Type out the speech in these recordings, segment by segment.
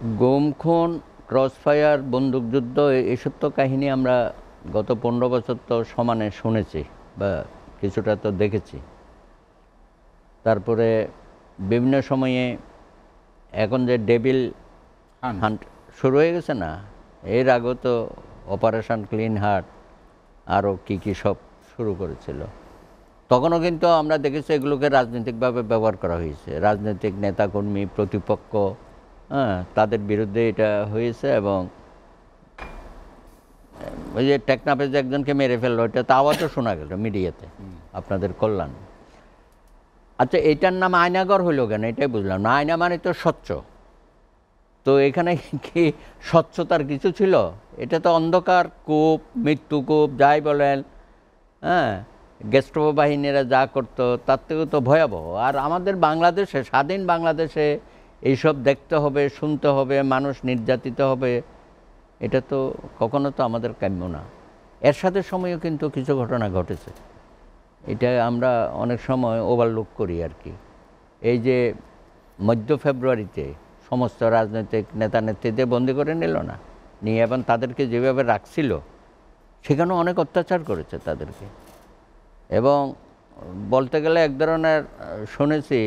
গুম খুন, ক্রসফায়ার, বন্দুকযুদ্ধ এসব তো কাহিনী আমরা গত 15 বছর তো সমানে শুনেছি বা কিছুটা তো দেখেছি। তারপরে বিভিন্ন সময়ে এখন যে ডেভিল হান্ট শুরু হয়ে গেছে না, এর আগেও তো অপারেশন ক্লিন হার্ট আরও কী সব শুরু করেছিল। তখনও কিন্তু আমরা দেখেছি এগুলোকে রাজনৈতিকভাবে ব্যবহার করা হয়েছে। রাজনৈতিক নেতাকর্মী, প্রতিপক্ষ, হ্যাঁ, তাদের বিরুদ্ধে এটা হয়েছে। এবং ওই যে টেকনাফে যে একজনকে মেরে ফেললো, এটা তো আওয়াজও শোনা গেল মিডিয়াতে, আপনাদের কল্যাণ। আচ্ছা, এটার নাম আয়নাগর হইল কেন এটাই বুঝলাম না। আয়না মানে তো স্বচ্ছ, তো এখানে কি স্বচ্ছতার কিছু ছিল? এটা তো অন্ধকার কূপ, মৃত্যুকূপ, যাই বলেন। হ্যাঁ, গেস্টাপো বাহিনীরা যা করতো তার থেকেও তো ভয়াবহ। আর আমাদের বাংলাদেশে, স্বাধীন বাংলাদেশে এইসব দেখতে হবে, শুনতে হবে, মানুষ নির্যাতিত হবে, এটা তো কখনো তো আমাদের কাম্য না। এর সাথে সময়ও কিন্তু কিছু ঘটনা ঘটেছে, এটা আমরা অনেক সময় ওভারলুক করি আর কি। এই যে মধ্য ফেব্রুয়ারিতে সমস্ত রাজনৈতিক নেতা নেত্রীদের বন্দি করে নিল না, নিয়ে এবং তাদেরকে যেভাবে রাখছিল, সেখানেও অনেক অত্যাচার করেছে তাদেরকে। এবং বলতে গেলে এক ধরনের শুনেছি,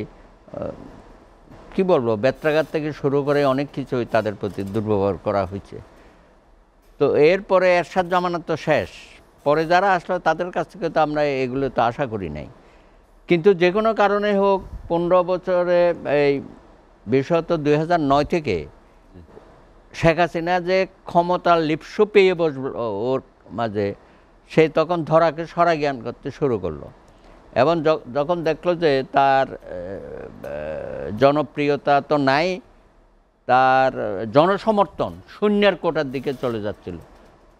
কি বলবো, বেত্রাঘাত থেকে শুরু করে অনেক কিছুই তাদের প্রতি দুর্ব্যবহার করা হয়েছে। তো এরপরে এরশাদ জামানত তো শেষ, পরে যারা আসলো তাদের কাছ থেকে তো আমরা এগুলো তো আশা করি নাই। কিন্তু যে কোনো কারণে হোক 15 বছরে, এই বিশেষত 2009 থেকে শেখ হাসিনা যে ক্ষমতার লিপ্স পেয়ে বসল ওর মাঝে, সে তখন ধরাকে সরা জ্ঞান করতে শুরু করলো। এবং যখন দেখলো যে তার জনপ্রিয়তা তো নাই, তার জনসমর্থন শূন্যের কোটার দিকে চলে যাচ্ছিল,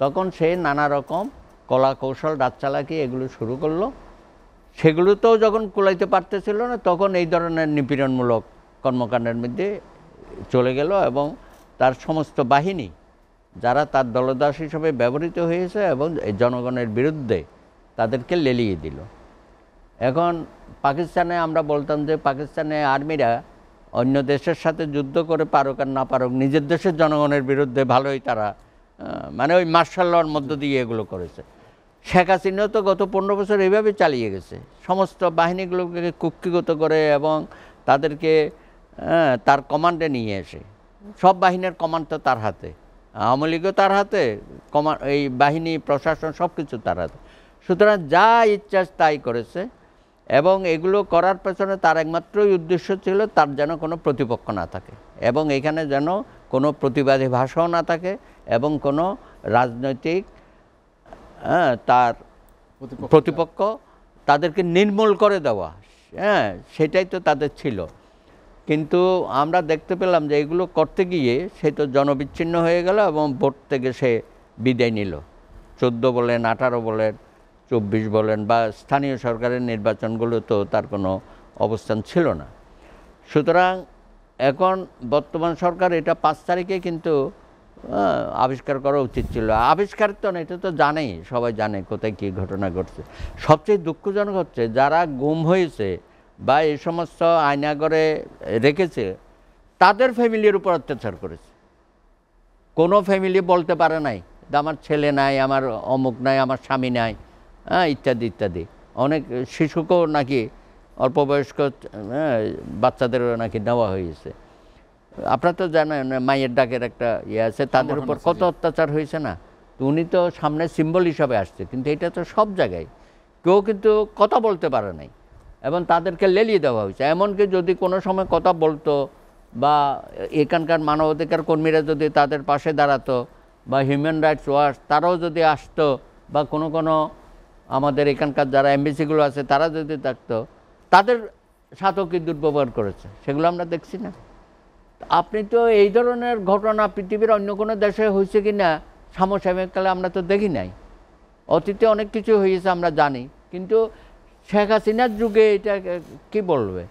তখন সে নানা রকম কলা কৌশল, রাত চালাকি এগুলো শুরু করলো। সেগুলোতেও যখন কুলাইতে পারতেছিল না, তখন এই ধরনের নিপীড়নমূলক কর্মকাণ্ডের মধ্যে চলে গেল। এবং তার সমস্ত বাহিনী, যারা তার দলদাস হিসেবে ব্যবহৃত হয়েছে এবং জনগণের বিরুদ্ধে, তাদেরকে লেলিয়ে দিল। এখন পাকিস্তানে আমরা বলতাম যে পাকিস্তানে আর্মিরা অন্য দেশের সাথে যুদ্ধ করে পারুক আর না পারুক, নিজের দেশের জনগণের বিরুদ্ধে ভালোই তারা, মানে ওই মার্শাল লর মধ্য দিয়ে এগুলো করেছে। শেখ হাসিনাও তো গত 15 বছর এইভাবে চালিয়ে গেছে, সমস্ত বাহিনীগুলোকে কুক্ষিগত করে এবং তাদেরকে তার কমান্ডে নিয়ে এসে, সব বাহিনীর কমান্ড তো তার হাতে, আওয়ামী লীগও তার হাতে, এই বাহিনী প্রশাসন সব কিছু তার হাতে। সুতরাং যা ইচ্ছা তাই করেছে। এবং এগুলো করার পেছনে তার একমাত্রই উদ্দেশ্য ছিল তার যেন কোনো প্রতিপক্ষ না থাকে, এবং এখানে যেন কোনো প্রতিবাদী ভাষাও না থাকে, এবং কোনো রাজনৈতিক তার প্রতিপক্ষ, তাদেরকে নির্মূল করে দেওয়া, সেটাই তো তাদের ছিল। কিন্তু আমরা দেখতে পেলাম যে এগুলো করতে গিয়ে সে তো জনবিচ্ছিন্ন হয়ে গেল এবং ভোট থেকে সে বিদায় নিল। 14 বলেন, 18 বলেন, 24 বলেন, বা স্থানীয় সরকারের নির্বাচনগুলো তো তার কোনো অবস্থান ছিল না। সুতরাং এখন বর্তমান সরকার এটা 5 তারিখে কিন্তু আবিষ্কার করা উচিত ছিল। আবিষ্কার তো না, এটা তো জানেই, সবাই জানে কোথায় কী ঘটনা ঘটছে। সবচেয়ে দুঃখজনক হচ্ছে যারা গুম হয়েছে বা এই সমস্ত আয়নাগরে রেখেছে, তাদের ফ্যামিলির উপর অত্যাচার করেছে। কোনো ফ্যামিলি বলতে পারে নাই আমার ছেলে নাই, আমার অমুক নাই, আমার স্বামী নাই, ইত্যাদি ইত্যাদি। অনেক শিশুকেও নাকি, অল্পবয়স্ক বাচ্চাদেরও নাকি নেওয়া হয়েছে। আপনারা তো জানেন মায়ের ডাকের একটা ইয়ে আছে, তাদের উপর কত অত্যাচার হয়েছে না। তো উনি তো সামনে সিম্বল হিসাবে আসছে, কিন্তু এটা তো সব জায়গায় কেউ কিন্তু কথা বলতে পারে নাই এবং তাদেরকে লেলিয়ে দেওয়া হয়েছে। এমনকি যদি কোনো সময় কথা বলতো বা এখানকার মানবাধিকার কর্মীরা যদি তাদের পাশে দাঁড়াতো বা হিউম্যান রাইটস ওয়াচ তারাও যদি আসতো বা কোনো আমাদের এখানকার যারা এমবিসিগুলো আছে তারা যদি থাকতো, তাদের সাথেও কি দুর্ব্যবহার করেছে, সেগুলো আমরা দেখছি না। আপনি তো এই ধরনের ঘটনা পৃথিবীর অন্য কোনো দেশে হয়েছে কি না সমসাময়িককালে আমরা তো দেখি নাই। অতীতে অনেক কিছু হয়েছে আমরা জানি, কিন্তু শেখ হাসিনার যুগে এটা কি বলবে,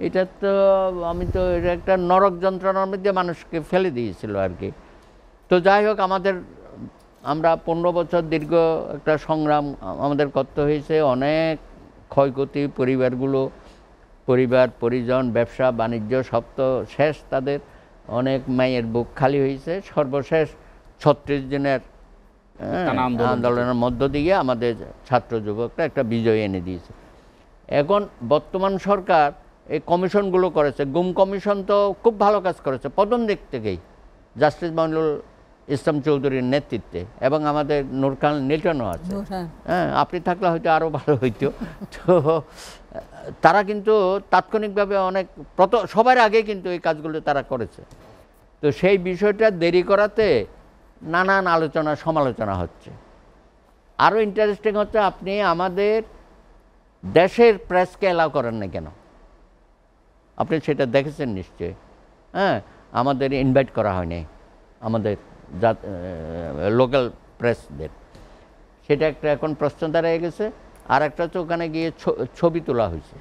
এটা তো আমি তো এটা একটা নরক যন্ত্রণার মধ্যে মানুষকে ফেলে দিয়েছিল আর কি। তো যাই হোক, আমরা 15 বছর দীর্ঘ একটা সংগ্রাম আমাদের করতে হয়েছে, অনেক ক্ষয়ক্ষতি, পরিবার, পরিজন, ব্যবসা বাণিজ্য সব তো শেষ তাদের। অনেক মায়ের বুক খালি হয়েছে। সর্বশেষ 36 দিনের আন্দোলনের মধ্য দিয়ে আমাদের ছাত্র যুবকরা একটা বিজয় এনে দিয়েছে। এখন বর্তমান সরকার এই কমিশনগুলো করেছে, গুম কমিশন তো খুব ভালো কাজ করেছে প্রথম দিক থেকেই, জাস্টিস মাইনুল ইসলাম চৌধুরীর নেতৃত্বে, এবং আমাদের নূরখান লিটনও আছে। হ্যাঁ, আপনি থাকলে হয়তো আরও ভালো হইতো। তো তারা কিন্তু তাৎক্ষণিকভাবে অনেক সবার আগে কিন্তু এই কাজগুলো তারা করেছে। তো সেই বিষয়টা দেরি করাতে নানান আলোচনা সমালোচনা হচ্ছে। আরও ইন্টারেস্টিং হচ্ছে, আপনি আমাদের দেশের প্রেসকে অ্যালাউ করেন না কেন? আপনি সেটা দেখেছেন নিশ্চয়ই। হ্যাঁ, আমাদের ইনভাইট করা হয়নি আমাদের লোকাল প্রেসদের, সেটা একটা এখন প্রশ্ন দাঁড়িয়ে গেছে। আর একটা হচ্ছে ওখানে গিয়ে ছবি তোলা হয়েছে।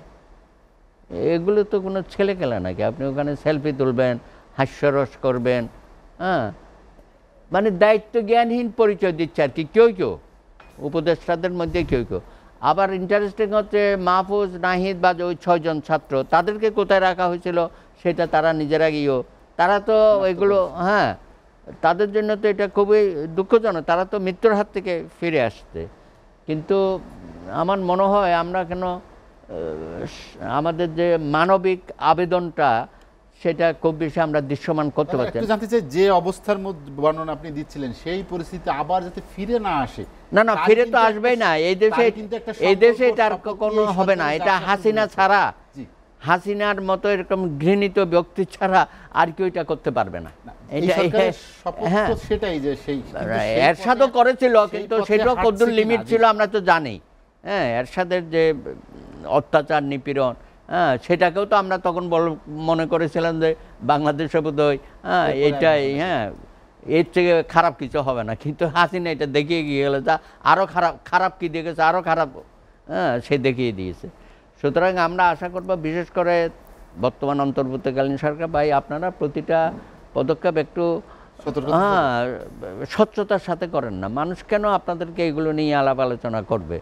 এগুলো তো কোনো ছেলে খেলা নাকি? আপনি ওখানে সেলফি তুলবেন, হাস্যরস করবেন, হ্যাঁ, মানে দায়িত্ব জ্ঞানহীন পরিচয় দিচ্ছে আর কি কেউ কেউ, উপদেষ্টাদের মধ্যে কেউ কেউ। আবার ইন্টারেস্টিং হচ্ছে, মাহফুজ, নাহিদ বা ওই 6 জন ছাত্র, তাদেরকে কোথায় রাখা হয়েছিল সেটা তারা নিজেরা গিয়েও, তারা তো এগুলো, হ্যাঁ, তাদের জন্য তো এটা খুবই দুঃখজনক। তারা তো মৃত্যুর হাত থেকে ফিরে আসছে। কিন্তু আমার মনে হয় আমরা কেন আমাদের যে মানবিক আবেদনটা, সেটা খুব বেশি আমরা দৃশ্যমান করতে পারছি। জানতে চাই, যে অবস্থার মধ্যে বর্ণনা আপনি দিচ্ছিলেন, সেই পরিস্থিতি আবার যাতে ফিরে না আসে। না, ফিরে তো আসবেই না। এই দেশে তার কোনো হবে না। এটা হাসিনা ছাড়া, হাসিনার মতো এরকম ঘৃণিত ব্যক্তি ছাড়া আর কেউ এটা করতে পারবে না। এরশাদও করেছিল, কিন্তু সেটাও কতদূর লিমিট ছিল আমরা তো জানি। হ্যাঁ, এরশাদের যে অত্যাচার, নিপীড়ন, হ্যাঁ, সেটাকেও তো আমরা তখন মনে করেছিলাম যে বাংলাদেশে বোধহয় এটাই, হ্যাঁ, এর থেকে খারাপ কিছু হবে না। কিন্তু হাসিনা এটা দেখিয়ে গিয়ে গেলে তা আরও খারাপ কি দেখেছে, আরও খারাপ, হ্যাঁ, সে দেখিয়ে দিয়েছে। সুতরাং আমরা আশা করব, বিশেষ করে বর্তমান অন্তর্বর্তীকালীন সরকার, ভাই আপনারা প্রতিটা পদক্ষেপ একটু স্বচ্ছতার সাথে করেন না। মানুষ কেন আপনাদেরকে এগুলো নিয়ে আলাপ আলোচনা করবে?